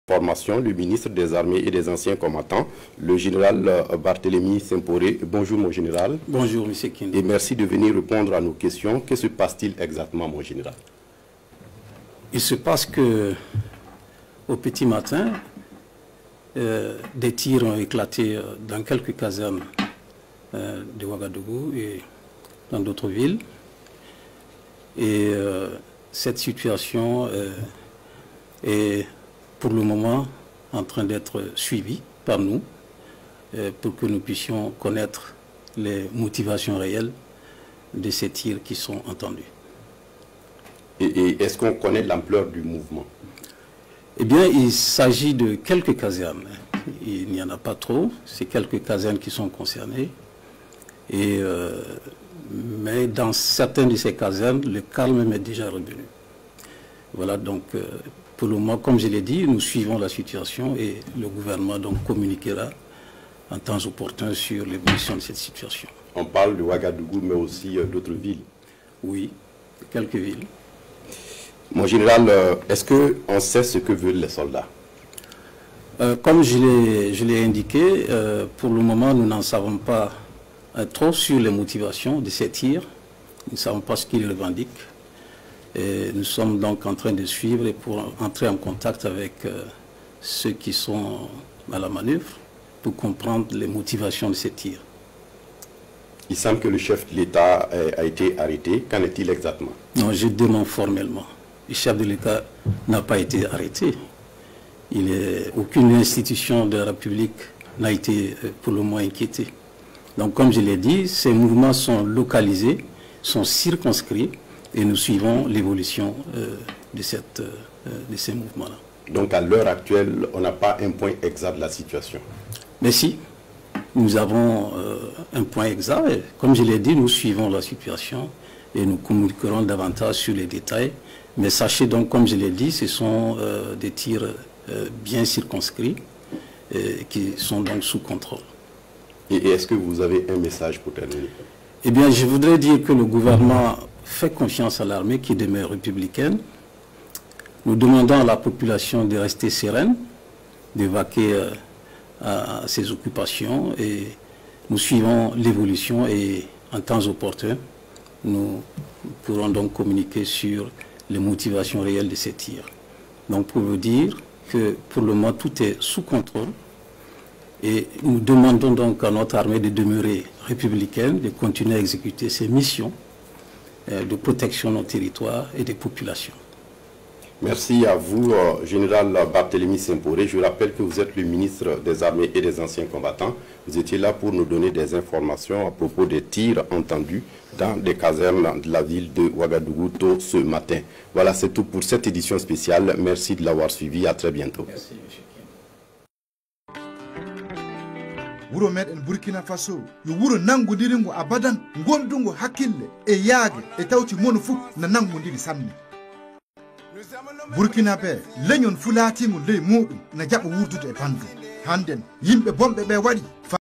Formation, le ministre des Armées et des Anciens Combattants, le général Barthélémy Semporé. Bonjour mon général. Bonjour M. Kinde. Et merci de venir répondre à nos questions. Que se passe-t-il exactement mon général? Il se passe que au petit matin, des tirs ont éclaté dans quelques casernes de Ouagadougou et dans d'autres villes. Et cette situation est pour le moment en train d'être suivi par nous pour que nous puissions connaître les motivations réelles de ces tirs qui sont entendus. Et est-ce qu'on connaît l'ampleur du mouvement? Eh bien, il s'agit de quelques casernes. Il n'y en a pas trop. C'est quelques casernes qui sont concernées. Mais dans certaines de ces casernes, le calme est déjà revenu. Voilà, donc pour le moment, comme je l'ai dit, nous suivons la situation et le gouvernement donc communiquera en temps opportun sur l'évolution de cette situation. On parle de Ouagadougou, mais aussi d'autres villes. Oui, quelques villes. Mon général, est-ce qu'on sait ce que veulent les soldats? Comme je l'ai indiqué, pour le moment, nous n'en savons pas trop sur les motivations de ces tirs. Nous ne savons pas ce qu'ils revendiquent. Et nous sommes donc en train de suivre et pour entrer en contact avec ceux qui sont à la manœuvre pour comprendre les motivations de ces tirs. Il semble que le chef de l'État a été arrêté. Qu'en est-il exactement? Non, je demande formellement. Le chef de l'État n'a pas été arrêté. Aucune institution de la République n'a été pour le moment inquiétée. Donc comme je l'ai dit, ces mouvements sont localisés, sont circonscrits et nous suivons l'évolution de ces mouvements-là. Donc à l'heure actuelle, on n'a pas un point exact de la situation? Mais si, nous avons un point exact. Et comme je l'ai dit, nous suivons la situation et nous communiquerons davantage sur les détails. Mais sachez donc, comme je l'ai dit, ce sont des tirs bien circonscrits qui sont donc sous contrôle. Et est-ce que vous avez un message pour terminer? Eh bien, je voudrais dire que le gouvernement fait confiance à l'armée qui demeure républicaine. Nous demandons à la population de rester sereine, de vaquer à ses occupations et nous suivons l'évolution et en temps opportun, nous pourrons donc communiquer sur les motivations réelles de ces tirs. Donc pour vous dire que pour le moment tout est sous contrôle et nous demandons donc à notre armée de demeurer républicaine, de continuer à exécuter ses missions de protection de nos territoires et des populations. Merci à vous, général Barthélémy Semporé. Je rappelle que vous êtes le ministre des Armées et des Anciens Combattants. Vous étiez là pour nous donner des informations à propos des tirs entendus dans des casernes de la ville de Ouagadougou tôt ce matin. Voilà, c'est tout pour cette édition spéciale. Merci de l'avoir suivi. À très bientôt. Merci, M. Wuro meɗen Burkina Faso yo wuro nangodirigo abadan gondugo hakkille e yaage e tawti mono fuu na nangodiri sanne. Burkinabe leñol fu laatigo ley muɗum na jaɓa wurdude e bandu. Hannden yimɓe bonɓe ɓe waɗi